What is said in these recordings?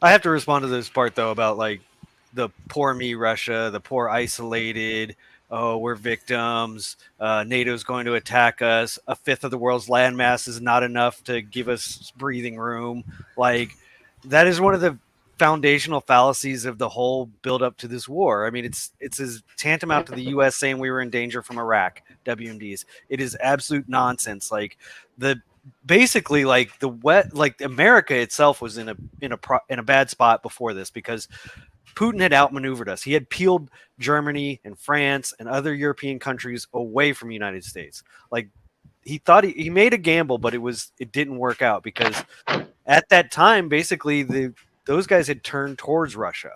I have to respond to this part though about like the poor me Russia, the poor isolated. Oh, we're victims. NATO's going to attack us. A fifth of the world's landmass is not enough to give us breathing room. Like that is one of the foundational fallacies of the whole build up to this war. I mean, it's as tantamount to the U.S. saying we were in danger from Iraq. WMDs. It is absolute nonsense. Like the basically like like America itself was in a bad spot before this because Putin had outmaneuvered us. He had peeled Germany and France and other European countries away from the United States. Like he thought he made a gamble, but it didn't work out because at that time, basically those guys had turned towards Russia,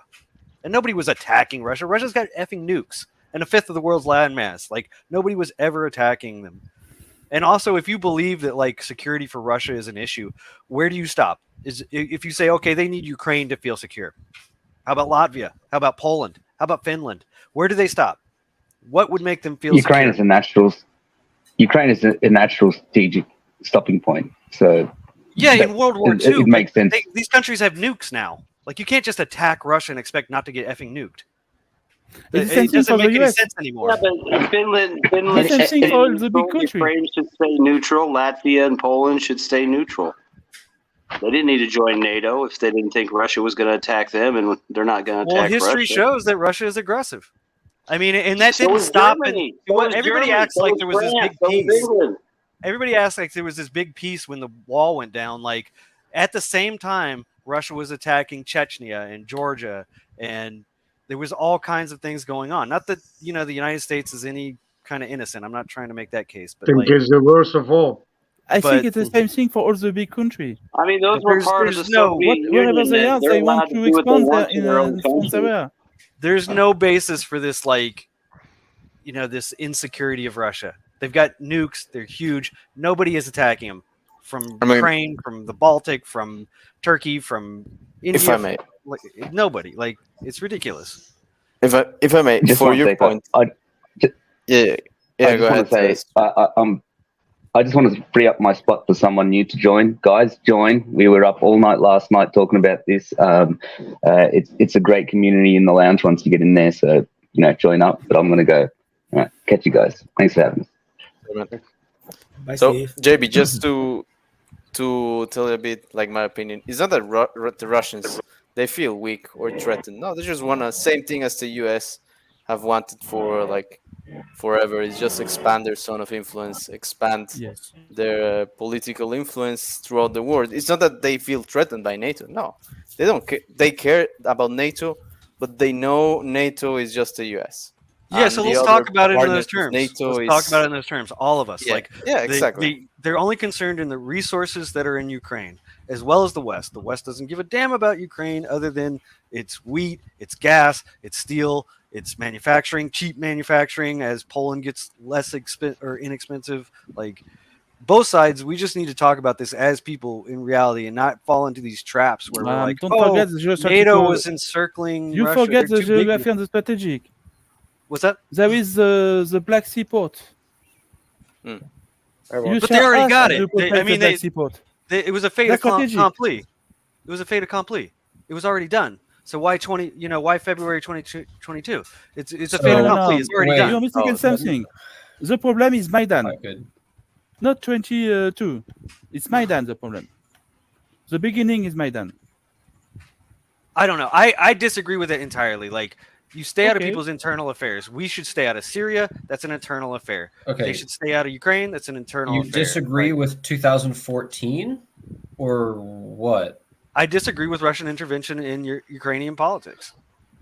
and nobody was attacking Russia. Russia's got effing nukes and a fifth of the world's landmass. Like nobody was ever attacking them. And also, if you believe that like security for Russia is an issue, where do you stop? Is if you say, okay, they need Ukraine to feel secure. How about Latvia? How about Poland? How about Finland? Where do they stop? What would make them feel Ukraine secure? Ukraine is a natural strategic stopping point. So yeah, in World War II, it makes sense. These countries have nukes now. Like you can't just attack Russia and expect not to get effing nuked. It doesn't make any sense anymore. Yeah, but Finland Ukraine should stay neutral. Latvia and Poland should stay neutral. They didn't need to join NATO if they didn't think Russia was going to attack them, and they're not going to attack Russia. Well, history shows that Russia is aggressive. I mean, and that didn't stop. Everybody acts like there was this big peace. Everybody acts like there was this big peace when the wall went down. Like at the same time, Russia was attacking Chechnya and Georgia, and there was all kinds of things going on. Not that the United States is any kind of innocent. I'm not trying to make that case, but I think it's the worst of all. I think it's the same thing for all the big countries. I mean, those were part of the Soviet Union. Whatever they are, they want to expand their area. There's no basis for this, like, this insecurity of Russia. They've got nukes. They're huge. Nobody is attacking them from Ukraine, from the Baltic, from Turkey, from India. If I may. Nobody. Like, it's ridiculous. If I may, just for your point. Go ahead. I just want to free up my spot for someone new to join. Guys, join. We were up all night last night talking about this. It's a great community in the lounge once you get in there. So, join up. But I'm going to go. All right, catch you guys. Thanks for having us. Bye, so, Steve. JB, just to tell you a bit, like my opinion, it's not that the Russians, they feel weak or threatened. No, they just want the same thing as the US have wanted for like forever. Is just expand their zone of influence, expand their political influence throughout the world. It's not that they feel threatened by NATO. No, they don't care. They care about NATO, but they know NATO is just the US. Yeah, so let's talk about it in those terms. Let's talk about it in those terms. All of us. Exactly. They're only concerned in the resources that are in Ukraine, as well as the West. The West doesn't give a damn about Ukraine other than it's wheat, it's gas, it's steel, it's manufacturing, cheap manufacturing as Poland gets less inexpensive. Like both sides, we just need to talk about this as people in reality and not fall into these traps where we're like, NATO was encircling You Russia. forget the geography and the strategic. What's that? There is the Black Sea port. But they already got it. It was a fait accompli. It was a fait accompli. It was already done. So why February 2022? It's a fait accompli. It's already done. You're mistaken something. The problem is Maidan. Not 22. It's Maidan the problem. The beginning is Maidan. I don't know. I disagree with it entirely. Like, you stay out of people's internal affairs. We should stay out of Syria. That's an internal affair. Okay. They should stay out of Ukraine. That's an internal affair. You disagree with 2014 or what? I disagree with Russian intervention in Ukrainian politics.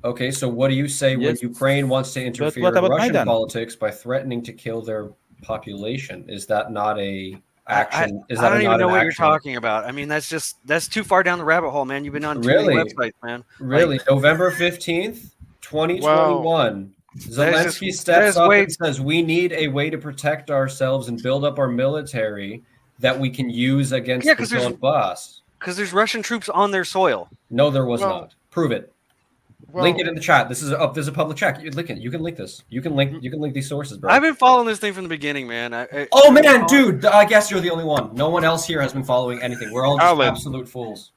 Okay, so what do you say when Ukraine wants to interfere in Russian politics by threatening to kill their population? Is that not a action? I don't even know what you're talking about. I mean, that's too far down the rabbit hole, man. You've been on too many websites, man. Really? November 15th, 2021. Zelensky steps up and says we need a way to protect ourselves and build up our military that we can use against the Donbass. Because there's Russian troops on their soil. No, there was not. Prove it. Link it in the chat. This is there's a public chat. You can link this. You can link these sources, bro. I've been following this thing from the beginning, man. Dude, I guess you're the only one. No one else here has been following anything. We're all just absolute fools.